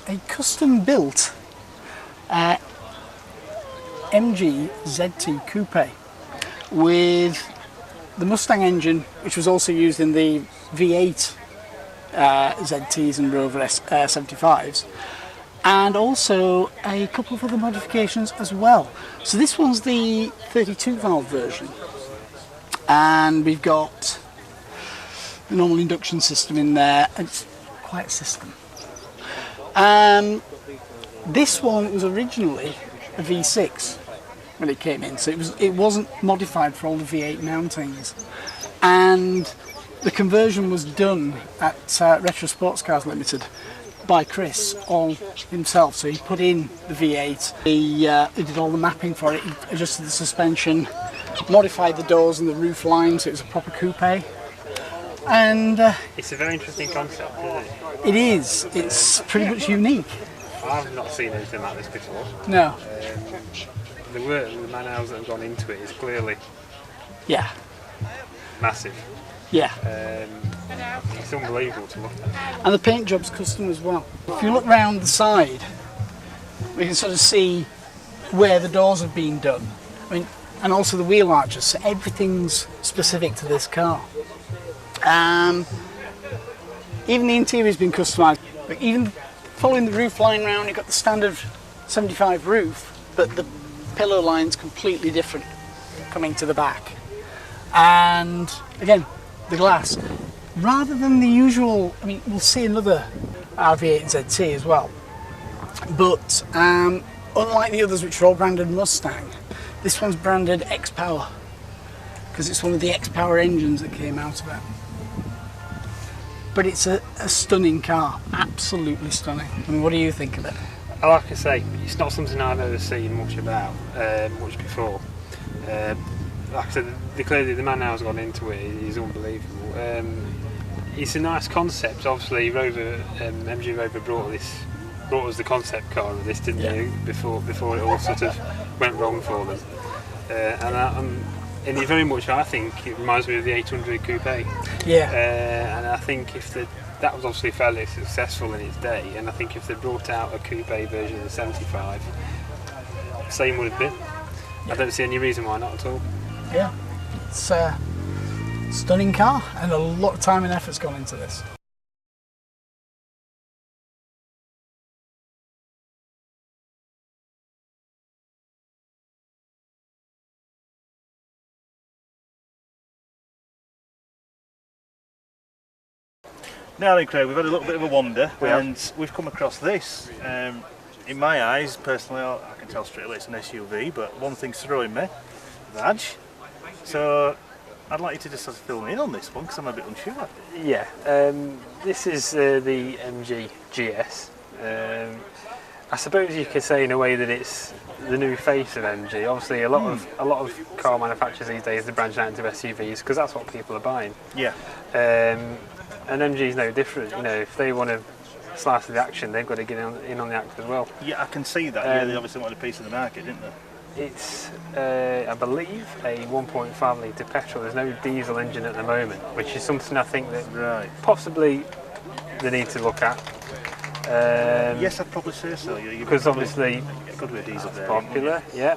a custom-built MG ZT Coupe A with the Mustang engine, which was also used in the V8 ZTs and Rover 75s, and also a couple of other modifications as well. So this one's the 32 valve version, and we've got the normal induction system in there. It's quite a system. This one was originally a V6 when it came in, so it wasn't modified for all the V8 mountings, and the conversion was done at Retro Sports Cars Limited by Chris all himself. So he put in the V8, he did all the mapping for it, he adjusted the suspension, modified the doors and the roof line so it was a proper coupe. And it's a very interesting concept, isn't it? It is. It's pretty much unique. I've not seen anything like this before. No. The work, the man-hours that have gone into it is clearly massive. Yeah. It's unbelievable to look at. And the paint job's custom as well. If you look round the side, we can sort of see where the doors have been done. I mean, and also the wheel arches, so everything's specific to this car. Even the interior's been customised. But even following the roof line round, you've got the standard 75 roof, but the pillow line's completely different coming to the back. And again, the glass, rather than the usual, I mean, we'll see another RV8 ZT as well, but unlike the others which are all branded Mustang, this one's branded X-Power because it's one of the X-Power engines that came out of it. But it's a stunning car, absolutely stunning. I mean, what do you think of it? Like I say, it's not something I've ever seen much about, much before. Like I said, clearly the man hours gone into it is unbelievable. It's a nice concept. Obviously, MG Rover brought us the concept car of this, didn't they? Before it all sort of went wrong for them. And it very much, I think, it reminds me of the 800 Coupe A. Yeah. And I think that was obviously fairly successful in its day, and I think if they brought out a Coupe A version of the 75, same would have been. I don't see any reason why not at all. Yeah, it's a stunning car, and a lot of time and effort's gone into this. Now then, Craig, we've had a little bit of a wander and we've come across this. In my eyes, personally, I can tell straight away it's an SUV, but one thing's throwing me, badge. So I'd like you to just sort of fill me in on this one because I'm a bit unsure. Yeah, this is the MG GS. I suppose you could say in a way that it's the new face of MG. Obviously, a lot of car manufacturers these days are branching out into SUVs because that's what people are buying. Yeah. And MG is no different. You know, if they want to slice of the action, they've got to get in on the act as well. Yeah, I can see that. Yeah, they obviously wanted a piece of the market, didn't they? It's, I believe, a 1.5 litre petrol. There's no diesel engine at the moment, which is something I think that possibly they need to look at. Yes, I'd probably say so. Because obviously it could be a diesel it's popular. Yeah.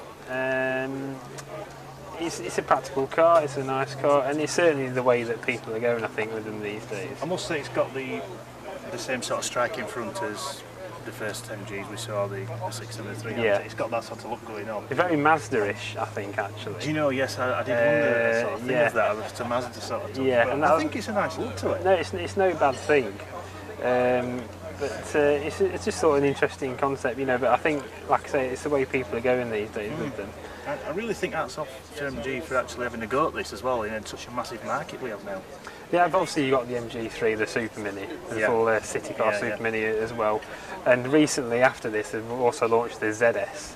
It's a practical car. It's a nice car, and it's certainly the way that people are going, I think, with them these days. I must say it's got the same sort of striking front as the first MGs we saw, the 673. Yeah. It's got that sort of look going on. It's very Mazda-ish, I think, actually. Do you know, yes, I did wonder sort of thing of that, it's a Mazda sort of. Yeah, and I think it's a nice look to it. No, it's no bad thing. But it's just sort of an interesting concept, you know, but I think, like I say, it's the way people are going these days with them. I really think that's off to MG for actually having a go at this as well, in such a massive market we have now. Yeah, obviously you've got the MG3, the Super Mini, the full city car Super Mini as well. And recently after this, they've also launched the ZS,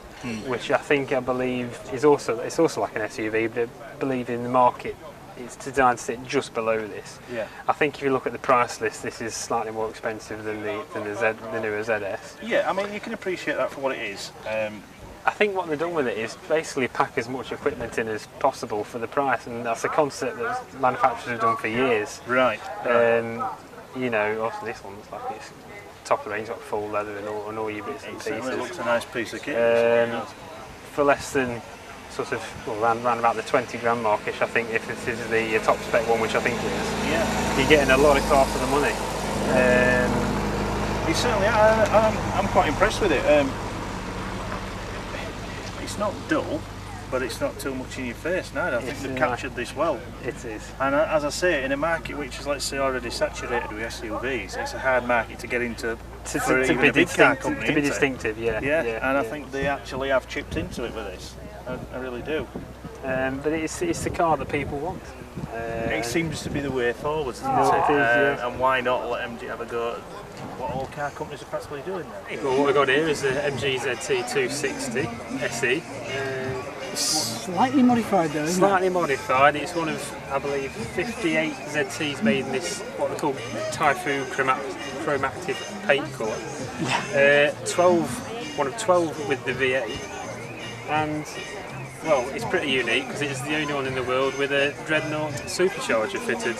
which I believe is also like an SUV, but I believe in the market it's designed to sit just below this. Yeah. I think if you look at the price list, this is slightly more expensive than the newer ZS. Yeah, I mean you can appreciate that for what it is. I think what they've done with it is basically pack as much equipment in as possible for the price, and that's a concept that manufacturers have done for years. Right. You know, also this one's like it's top of the range, got full leather and all your bits and It pieces. certainly looks a nice piece of kit. For less than sort of around about the 20 grand markish, I think if this is the top spec one, which I think it is, Yeah. you're getting a lot of car for the money. It's certainly, I'm quite impressed with it. It's not dull, but it's not too much in your face neither. I think they've captured this well. It is. And as I say, in a market which is, let's say, already saturated with SUVs, it's a hard market to get into for even a big car company, to be isn't it? distinctive, yeah. And I think they actually have chipped into it with this. I really do. But it's the car that people want. It seems to be the way forward, doesn't No, it? it is, yeah. And why not let MG have a go at what all car companies are practically doing now? Well, what we've got here is the MG ZT 260 SE. Slightly modified though, isn't Slightly modified. It's one of, I believe, 58 ZTs made in this, what they call Typhoon chromatic paint colour. Yeah. 12, one of 12 with the V8. And, well, it's pretty unique because it's the only one in the world with a Dreadnought supercharger fitted.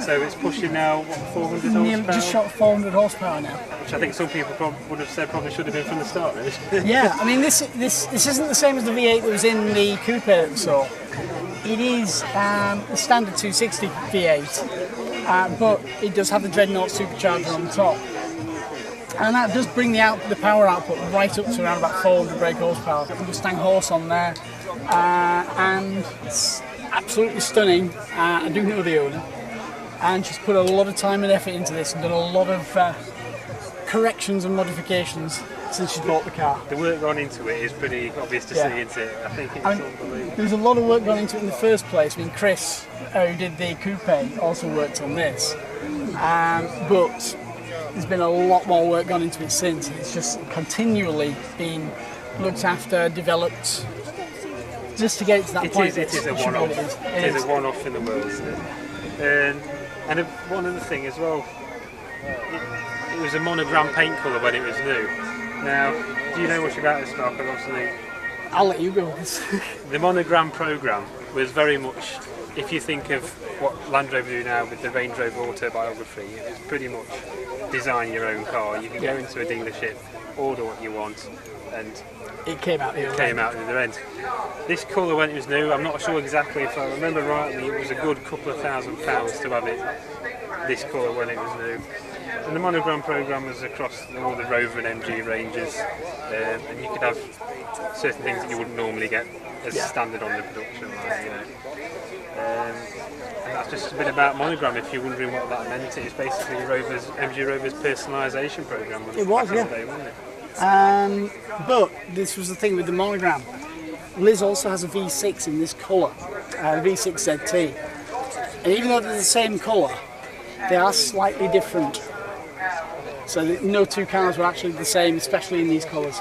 So it's pushing now, what, 400 horsepower? Just shot 400 horsepower now. Which I think some people would have said probably should have been from the start, really. Yeah, I mean this isn't the same as the V8 that was in the Coupe that we saw. It is the standard 260 V8, but it does have the Dreadnought supercharger on the top. And that does bring the power output right up to around about 400 brake horsepower. Got the Mustang horse on there, and it's absolutely stunning. I do know the owner, and she's put a lot of time and effort into this and done a lot of corrections and modifications since she bought the car. The work gone into it is pretty obvious to see, isn't it? I think it's unbelievable. There's a lot of work gone into it in the first place. I mean, Chris, who did the Coupe, also worked on this, but there's been a lot more work gone into it since. It's just continually been looked after, developed, just to get it to that point. It is a one-off. It is a one-off in the world, isn't it? And one other thing as well, it was a monogram paint colour when it was new. Now, do you know much about this car? Because obviously, I'll let you go. the monogram programme was very much, if you think of what Land Rover do now with the Range Rover autobiography, it was pretty much design your own car. You can go into a dealership, order what you want, and It came out the other end. This colour when it was new, I'm not sure exactly, if I remember rightly, it was a good couple of £1,000 to have it this colour when it was new. And the monogram programme was across all the Rover and MG ranges, and you could have certain things that you wouldn't normally get as standard on the production line, you know. And that's just a bit about monogram. If you're wondering what that meant, it's basically MG Rover's personalisation programme. It was, yeah. Day, wasn't it? But this was the thing with the monogram. Liz also has a V6 in this colour, V6 ZT. And even though they're the same colour, they are slightly different. So no two cars were actually the same, especially in these colours.